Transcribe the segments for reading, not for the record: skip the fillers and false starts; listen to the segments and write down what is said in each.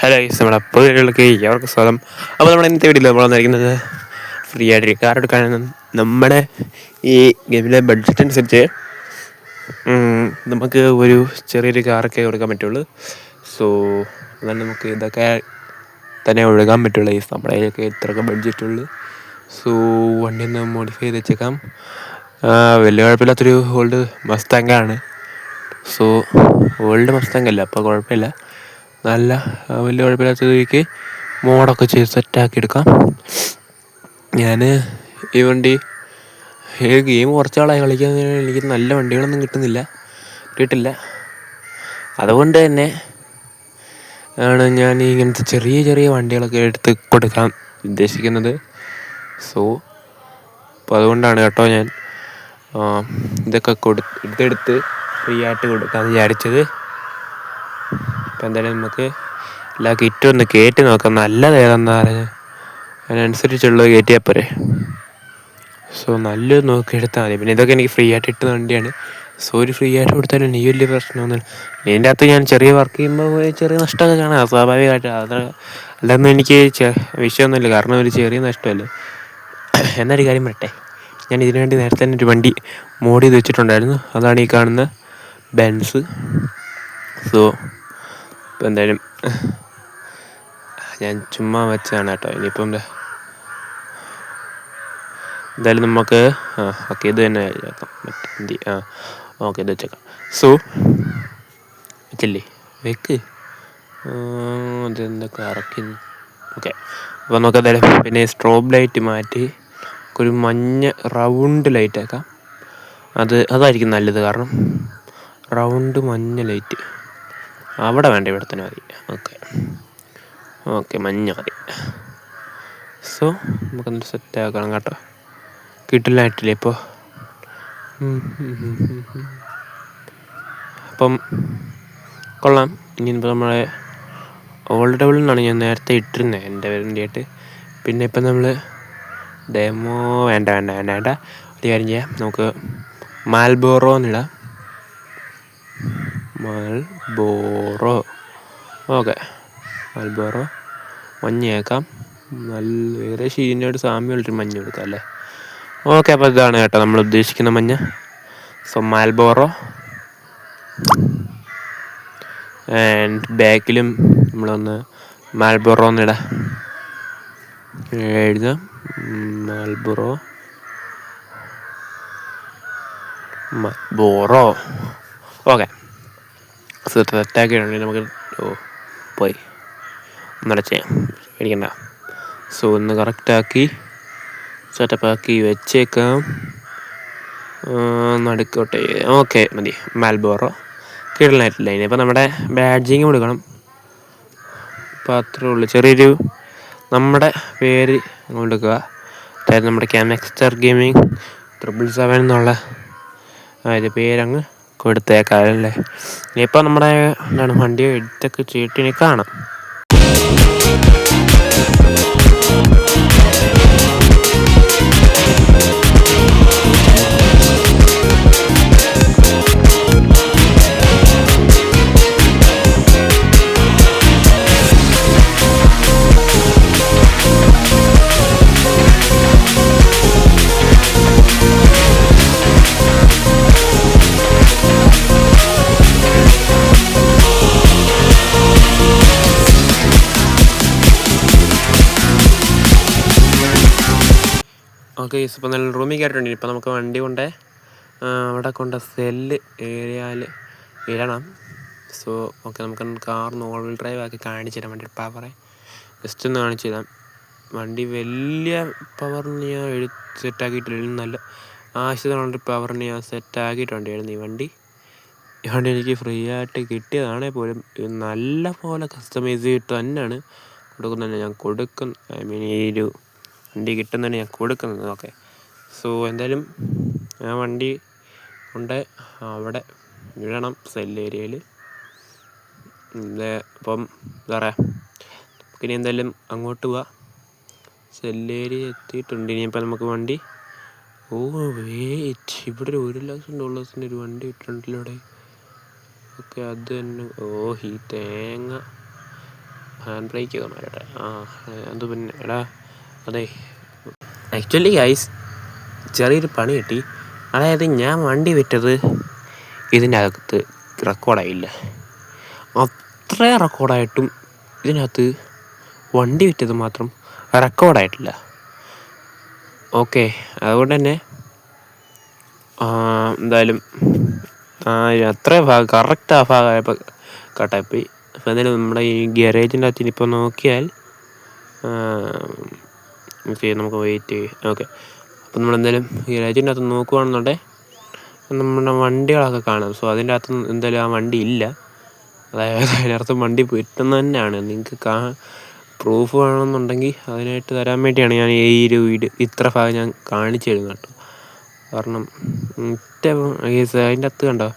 Hello guys, നമ്മുടെ പുതിയവർക്ക് എവർക്കും സ്വാഗതം. അപ്പോൾ നമ്മൾ ഇന്നത്തെ വീഡിയോയിൽ നമ്മൾ വന്നിരിക്കുന്നത് ഫ്രീ ആയിട്ട് കാർ എടുക്കാനാണ്. നമ്മുടെ ഈ ഗെയിമിലെ ബഡ്ജറ്റ് അനുസരിച്ച് നമുക്ക് ഒരു ചെറിയൊരു കാറൊക്കെ കൊടുക്കാൻ പറ്റുള്ളൂ. സോ അതാണ് നമുക്ക് ഇതൊക്കെ തന്നെ ഒഴുകാൻ പറ്റുള്ളൂ. ഗൈസ്, നമ്മുടെ കയ്യിലൊക്കെ ഇത്രയൊക്കെ ബഡ്ജറ്റുള്ളൂ. സോ വണ്ടി ഒന്ന് മോഡിഫൈ ചെയ്ത് വെച്ചേക്കാം. വലിയ കുഴപ്പമില്ലാത്തൊരു ഓൾഡ് മസ്താങ്കാണ്. സോ ഓൾഡ് മസ്താങ്കല്ല, അപ്പോൾ കുഴപ്പമില്ല. നല്ല വലിയ കുഴപ്പമില്ലാത്ത രീതിക്ക് മോഡൊക്കെ ചെയ്ത് സെറ്റാക്കി എടുക്കാം. ഞാൻ ഈ വണ്ടി ഗെയിം കുറച്ച് നാളായി കളിക്കുന്നതിന് എനിക്ക് നല്ല വണ്ടികളൊന്നും കിട്ടില്ല. അതുകൊണ്ട് തന്നെ ആണ് ഞാൻ ഇങ്ങനത്തെ ചെറിയ ചെറിയ വണ്ടികളൊക്കെ എടുത്ത് കൊടുക്കാൻ ഉദ്ദേശിക്കുന്നത്. സോ അപ്പോൾ അതുകൊണ്ടാണ് കേട്ടോ ഞാൻ ഇതൊക്കെ എടുത്ത് ഫ്രീ ആയിട്ട് കൊടുക്കാമെന്ന് വിചാരിച്ചത്. അപ്പോൾ എന്തായാലും നമുക്ക് എല്ലാ കിറ്റും ഒന്ന് കയറ്റി നോക്കാം. നല്ലത് ഏതെന്ന് പറഞ്ഞാൽ അതിനനുസരിച്ചുള്ളത് കയറ്റിയാൽ പോരെ. സോ നല്ലത് നോക്കി എടുത്താൽ മതി. പിന്നെ ഇതൊക്കെ എനിക്ക് ഫ്രീ ആയിട്ട് ഇട്ടുന്ന വണ്ടിയാണ്. സോ ഒരു ഫ്രീ ആയിട്ട് കൊടുത്താലും നീ വലിയ പ്രശ്നമൊന്നുമില്ല. ഇതിൻ്റെ അകത്ത് ഞാൻ ചെറിയ വർക്ക് ചെയ്യുമ്പോൾ ചെറിയ നഷ്ടമൊക്കെ കാണാം, സ്വാഭാവികമായിട്ട്. അതൊന്നും എനിക്ക് വിഷയമൊന്നുമില്ല, കാരണം ഒരു ചെറിയ നഷ്ടമല്ലേ. എന്നൊരു കാര്യം പറയട്ടെ, ഞാൻ ഇതിനു വേണ്ടി നേരത്തെ തന്നെ ഒരു വണ്ടി മോഡ് ചെയ്ത് വെച്ചിട്ടുണ്ടായിരുന്നു. അതാണ് ഈ കാണുന്ന ബെൻസ്. സോ ഇപ്പം എന്തായാലും ഞാൻ ചുമ്മാ വെച്ചതാണ് കേട്ടോ. ഇനിയിപ്പം എന്തായാലും നമുക്ക് ഓക്കെ ഇത് തന്നെ വെച്ചേക്കാം. ഓക്കെ ഇത് വെച്ചേക്കാം. സോ വെച്ചല്ലേ, വെക്ക്. അതെന്തൊക്കെ അറക്കുന്നു. ഓക്കെ, അപ്പോൾ നമുക്ക് എന്തായാലും പിന്നെ സ്ട്രോബ് ലൈറ്റ് മാറ്റി ഒരു മഞ്ഞ റൗണ്ട് ലൈറ്റ് ആക്കാം. അതായിരിക്കും നല്ലത്, കാരണം റൗണ്ട് മഞ്ഞ ലൈറ്റ് അവിടെ വേണ്ട, ഇവിടെ തന്നെ മതി. ഓക്കെ മഞ്ഞ മതി. സോ നമുക്കൊന്ന് സെറ്റാക്കണം കേട്ടോ. കിട്ടില്ലായിട്ടില്ലേ ഇപ്പോൾ. അപ്പം കൊള്ളാം. ഇനി ഇപ്പോൾ നമ്മളെ ഓൾഡ് ഡബിളിൽ നിന്നാണ് ഞാൻ നേരത്തെ ഇട്ടിരുന്നത് എൻ്റെ വണ്ടിയായിട്ട്. പിന്നെ ഇപ്പം നമ്മൾ ഡെമോ വേണ്ട ഒരു കാര്യം ചെയ്യാം, നമുക്ക് മാൽബോറോ എന്നിടാം. ഓക്കെ, മാൽബോറോ മഞ്ഞയാക്കാം. നല്ല ഏകദേശം ഇതിനോട് സാമ്യമുള്ളൊരു മഞ്ഞ കൊടുക്കാം അല്ലേ. ഓക്കെ, അപ്പോൾ ഇതാണ് കേട്ടോ നമ്മൾ ഉദ്ദേശിക്കുന്ന മഞ്ഞ. സോ മാൽബോറോ ആൻഡ് ബാക്കിലും നമ്മളൊന്ന് മാൽബോറോ എന്നിടാം. എഴുതാം മാൽബോറോ. ഓക്കെ, സെറ്റാക്കിയിട്ടുണ്ടെങ്കിൽ നമുക്ക് പോയി ഒന്നൂടെ ചെയ്യാം, പേടിക്കണ്ട. സോ ഒന്ന് കറക്റ്റാക്കി സെറ്റപ്പാക്കി വെച്ചേക്കാം. നടുക്കോട്ടെ. ഓക്കെ മതി, മാൽബോറോ കിടലായിട്ടില്ല. ഇനിയിപ്പോൾ നമ്മുടെ ബാഡ്ജിങ് കൊടുക്കണം. അപ്പോൾ അത്രേ ഉള്ളൂ. ചെറിയൊരു നമ്മുടെ പേര് കൊടുക്കുക. അതായത് നമ്മുടെ ക്യാമെക്സ്റ്റർ ഗെയിമിങ് 777 എന്നുള്ള അതിൻ്റെ പേരങ്ങ് കൊടുത്തേക്കാല്ലേ. ഇനിയിപ്പോൾ നമ്മുടെ വണ്ടി എടുത്തൊക്കെ ചെയ്തിട്ട് കാണാം. ഓക്കെ, ഇപ്പോൾ നല്ല റൂമിൽ കയറിയിട്ടുണ്ട്. ഇപ്പോൾ നമുക്ക് വണ്ടി അവിടെ സെല്ല് ഏരിയയിൽ ഇടണം. സോ ഓക്കെ, നമുക്ക് കാർ ഓൾ വീൽ ഡ്രൈവ് ആക്കി കാണിച്ചു തരാം. വണ്ടി പവറെ ജസ്റ്റ് ഒന്ന് കാണിച്ചു തരാം. വണ്ടി വലിയ പവറിന് ഞാൻ സെറ്റാക്കിയിട്ടില്ല, നല്ല ആവശ്യത്തിനുള്ള പവറിന് ഞാൻ സെറ്റാക്കിയിട്ടുണ്ടായിരുന്നു. ഈ വണ്ടി എനിക്ക് ഫ്രീ ആയിട്ട് കിട്ടിയതാണേ പോലും നല്ല പോലെ കസ്റ്റമൈസ് ചെയ്തിട്ട് തന്നെയാണ് കൊടുക്കുന്നത്. ഐ മീൻ ഈ ഒരു വണ്ടി കിട്ടുന്നതാണ് ഞാൻ കൊടുക്കുന്നത്. ഓക്കെ, സോ എന്തായാലും ആ വണ്ടി അവിടെ ഇടണം സെൽ ഏരിയയിൽ. അപ്പം എന്താ പറയുക, നമുക്കിനി എന്തായാലും അങ്ങോട്ട് പോവാം. സെൽ ഏരിയ എത്തിയിട്ടുണ്ട്. ഇനിയിപ്പോൾ നമുക്ക് വണ്ടി വെയിറ്റ്, ഇവിടെ ഒരു $1,00,000 ഒരു വണ്ടി ഇട്ടിട്ടുണ്ടല്ലോ ഇവിടെ. ഓക്കെ, അത് തന്നെ. ഈ തേങ്ങ ഹാൻഡ് ബ്രേക്ക് ഒക്കെ മാറട്ടെ. അത് പിന്നെ എടാ അതെ ആക്ച്വലി ഗൈസ് ചെറിയൊരു പണി കിട്ടി. അതായത് ഞാൻ വണ്ടി വിറ്റത് ഇതിൻ്റെ അകത്ത് റെക്കോർഡായില്ല. അത്ര റെക്കോർഡായിട്ടും ഇതിനകത്ത് വണ്ടി വിറ്റത് മാത്രം റെക്കോർഡായിട്ടില്ല. ഓക്കെ, അതുകൊണ്ട് തന്നെ എന്തായാലും അത്ര ഭാഗം കറക്റ്റ് ആ ഭാഗമായപ്പോൾ കട്ടായിപ്പോയി. അപ്പോൾ എന്തായാലും നമ്മുടെ ഈ ഗാരേജിൻ്റെ അകത്ത് ഇപ്പോൾ നോക്കിയാൽ നമുക്ക് വെയിറ്റ് ഓക്കെ. അപ്പോൾ നമ്മളെന്തായാലും ഗാരേജിൻ്റെ അകത്ത് നോക്കുകയാണെന്നുണ്ടെങ്കിൽ നമ്മുടെ വണ്ടികളൊക്കെ കാണാം. സോ അതിൻ്റെ അകത്ത് എന്തായാലും ആ വണ്ടി ഇല്ല. അതായത് അതിനർത്ഥം വണ്ടി വിട്ടെന്ന് തന്നെയാണ്. നിങ്ങൾക്ക് പ്രൂഫ് വേണമെന്നുണ്ടെങ്കിൽ അതിനായിട്ട് തരാൻ വേണ്ടിയാണ് ഞാൻ ഈ ഒരു വീഡിയോ ഇത്ര ഭാഗം ഞാൻ കാണിച്ചു തരുന്നത് കേട്ടോ. കാരണം അതിൻ്റെ അകത്ത് കണ്ടോ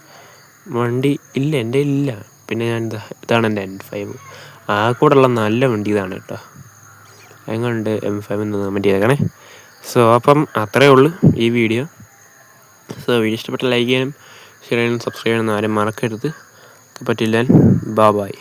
വണ്ടി ഇല്ല, എൻ്റെ ഇല്ല. പിന്നെ ഞാൻ ഇതാണ് എൻ്റെ M5. ആ കൂടെ ഉള്ള നല്ല വണ്ടി ഇതാണ് കേട്ടോ. എങ്ങനെയുണ്ട് M5 എന്ന് കമൻറ്റ് ചെയ്തേക്കണേ. സോ അപ്പം അത്രയേ ഉള്ളൂ ഈ വീഡിയോ. സോ വീഡിയോ ഇഷ്ടപ്പെട്ട ലൈക്ക് ചെയ്യാനും ഷെയർ ചെയ്യാനും സബ്സ്ക്രൈബ് ചെയ്യാനും ആരും മറക്കരുത്. പറ്റില്ല. ബൈ.